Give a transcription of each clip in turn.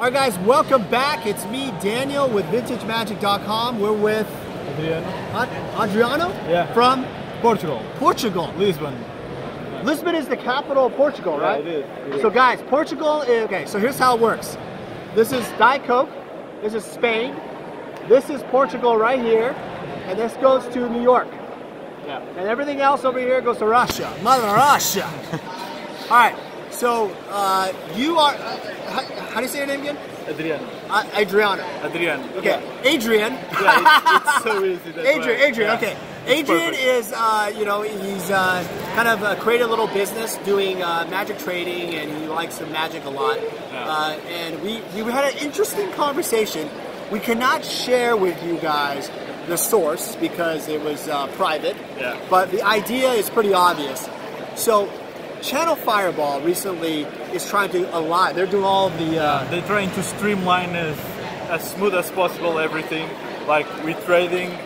Alright guys, welcome back. It's me, Daniel, with VintageMagic.com. We're with Adriano from Portugal. Portugal. Lisbon. Lisbon is the capital of Portugal, right? Yeah, it is. So guys, Portugal is, okay, so here's how it works. This is Diet Coke, this is Spain, this is Portugal right here, and this goes to New York. Yeah. And everything else over here goes to Russia. Mother Russia. Alright, so you are, how do you say your name again? Adriano. Adriano. Adriano. Okay, Yeah. Adrian. Yeah, it's so easy. Adrian, Yeah. okay. Adrian is, you know, he's kind of created a little business doing magic trading, and he likes the magic a lot. Yeah. And we had an interesting conversation. We cannot share with you guys the source because it was private, Yeah. but the idea is pretty obvious. So, Channel Fireball recently is trying to align. They're doing all of the... They're trying to streamline as smooth as possible everything, like with trading,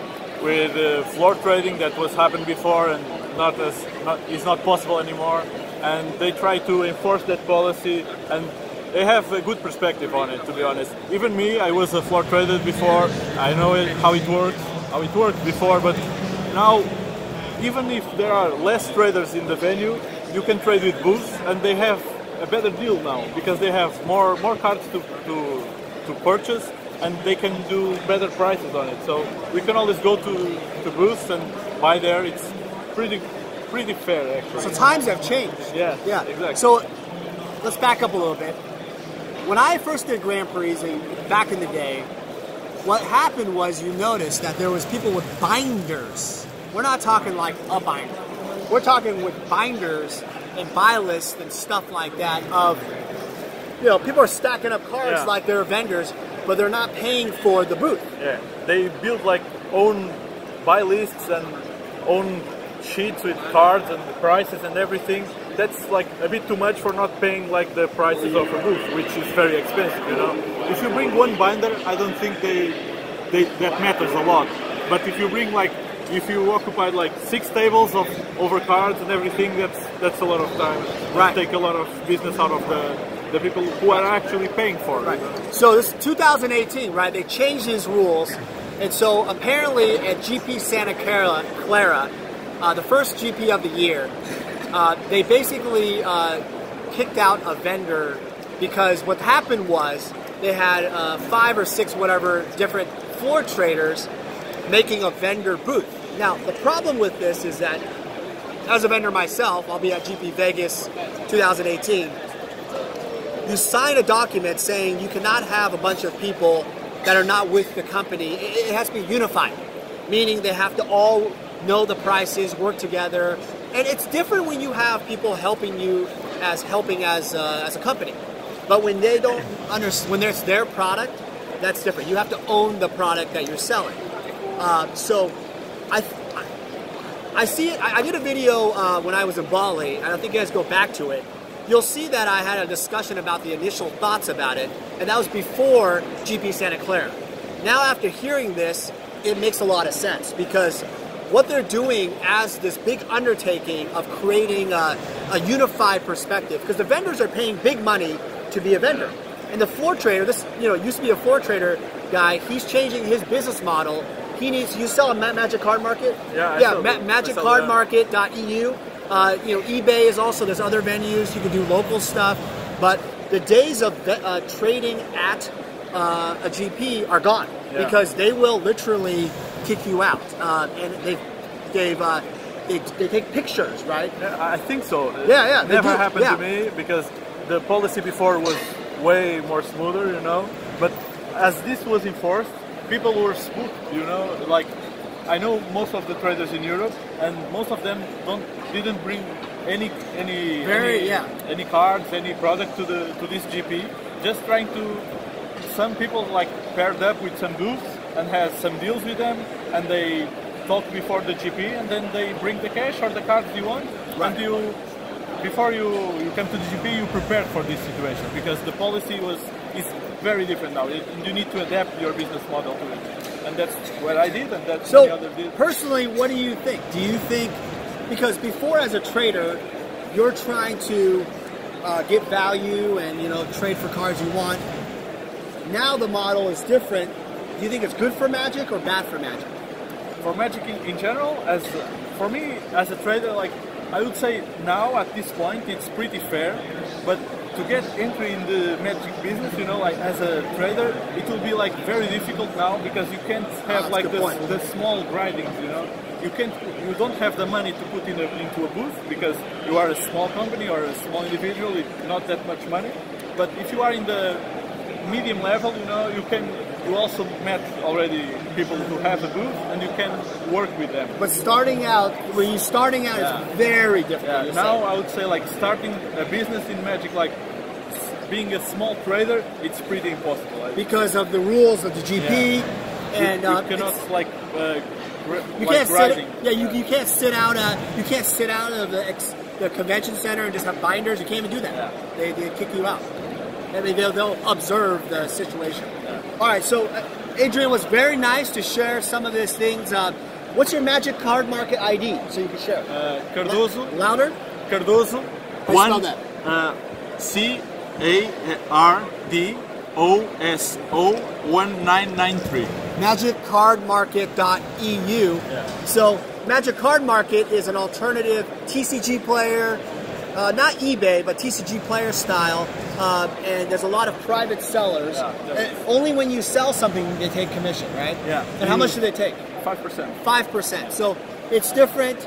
with floor trading that was happened before and is not possible anymore. And they try to enforce that policy, and they have a good perspective on it, to be honest. Even me, I was a floor trader before. I know how it worked before, but now, even if there are less traders in the venue, you can trade with booths, and they have a better deal now because they have more cards to purchase, and they can do better prices on it. So we can always go to booths and buy there. It's pretty fair, actually. So times have changed. Yeah, exactly. So let's back up a little bit. When I first did Grand Prix back in the day, what happened was you noticed that there was people with binders. We're not talking like a binder. We're talking with binders and buy lists and stuff like that of, you know, people are stacking up cards like they're vendors, but they're not paying for the booth. Yeah, they build like own buy lists and own sheets with cards and the prices and everything. That's like a bit too much for not paying like the prices of a booth, which is very expensive, you know. If you bring one binder, I don't think that matters a lot. But if you bring like, if you occupy like 6 tables of over cards and everything, that's a lot of time. Right. Take a lot of business out of the people who are actually paying for it. Right. So this is 2018, right? They changed these rules, and so apparently at GP Santa Clara, the first GP of the year, they basically kicked out a vendor because what happened was they had 5 or 6 whatever different floor traders making a vendor booth. Now, the problem with this is that, as a vendor myself, I'll be at GP Vegas 2018, you sign a document saying you cannot have a bunch of people that are not with the company. It has to be unified, meaning they have to all know the prices, work together, and it's different when you have people helping you as a company. But when they don't understand, when it's their product, that's different. You have to own the product that you're selling. So I see it. I did a video when I was in Bali, and I think you guys go back to it. You'll see that I had a discussion about the initial thoughts about it, and that was before GP Santa Clara. Now, after hearing this, it makes a lot of sense because what they're doing as this big undertaking of creating a unified perspective, because the vendors are paying big money to be a vendor, and the floor trader, this used to be a floor trader guy, he's changing his business model. He needs. You sell a Magic Card Market? Yeah. MagicCardMarket.eu. eBay is also. There's other venues you can do local stuff, but the days of trading at a GP are gone because they will literally kick you out, and they take pictures, right? Yeah, I think so. Yeah. It never happened to me because the policy before was way more smoother, you know. But as this was enforced, people were spooked, you know. Like, I know most of the traders in Europe, and most of them didn't bring any cards, any product to this GP. Just trying to. Some people like paired up with some booths and has some deals with them, and they talk before the GP, and then they bring the cash or the cards you want, and before you come to the GP, you prepared for this situation because the policy is very different now. You need to adapt your business model to it, and that's what I did, and that's what the other did. Personally, what do you think? Do you think, because before as a trader, you're trying to get value and trade for cards you want. now the model is different. Do you think it's good for Magic or bad for Magic? For Magic in general, for me as a trader, like I would say now at this point it's pretty fair, but to get entry in the Magic business, you know, like as a trader, it will be like very difficult now because you can't have like the small grindings, you know. You don't have the money to put into a booth because you are a small company or a small individual with not that much money. But if you are in the medium level, you know, you also met already people who have a booth and you can work with them. But starting out, when you're starting out, it's very different. Yeah. Now I would say like starting a business in Magic, like being a small trader, it's pretty impossible. Because of the rules of the GP, and you cannot you can't sit out. You can't sit out of the convention center and just have binders. You can't even do that. Yeah. They kick you out. I mean, they'll observe the situation. Yeah. All right. So, Adrian was very nice to share some of these things. What's your Magic Card Market ID so you can share? Cardoso. Louder. Cardoso. How do you spell that? CARDOSO 1993. MagicCardMarket.eu. Yeah. So Magic Card Market is an alternative TCG player, not eBay, but TCG player style. And there's a lot of private sellers. And only when you sell something they take commission, right? Yeah. And how much do they take? 5%. 5%. So it's different.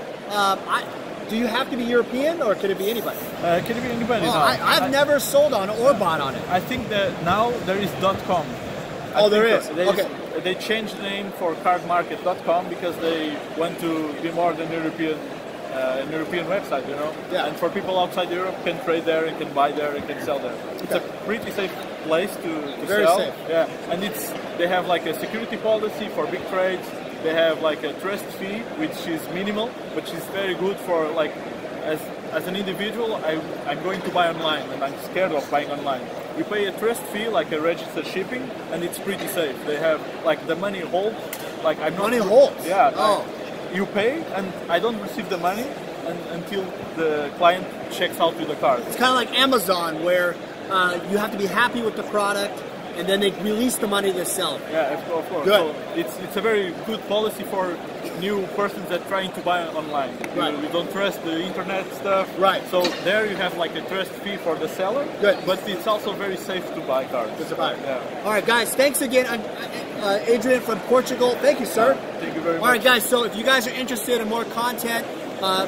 Do you have to be European or could it be anybody? Can it be anybody? Oh, I've never sold on it or bought on it. I think that now there is .com. There is? Okay. They changed the name for cardmarket.com because they want to be more than an European website, you know? Yeah. And for people outside Europe can trade there and can buy there and can sell there. It's a pretty safe place to Very sell. Safe. Yeah. And they have like a security policy for big trades. They have like a trust fee, which is minimal, which is very good for like, as an individual, I'm going to buy online and I'm scared of buying online. You pay a trust fee, like a registered shipping, and it's pretty safe. They have like the money holds, like I'm not... Money holds? Yeah. Oh. You pay and I don't receive the money until the client checks out with the card. It's kind of like Amazon where you have to be happy with the product and then they release the money to sell. Yeah, of course. Good. So it's a very good policy for new persons that are trying to buy online. Right. You don't trust the internet stuff. Right. So there you have like a trust fee for the seller. Good. But it's also very safe to buy cards. To buy. Yeah. All right, guys. Thanks again, Adrian from Portugal. Thank you, sir. Thank you very much. All right, guys. So if you guys are interested in more content,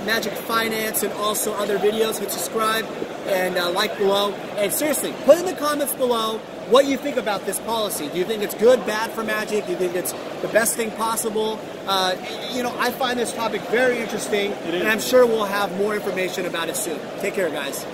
Magic Finance and also other videos, hit subscribe and like below. And seriously, put in the comments below what you think about this policy. Do you think it's good, bad for Magic? Do you think it's the best thing possible? You know, I find this topic very interesting, and I'm sure we'll have more information about it soon. Take care, guys.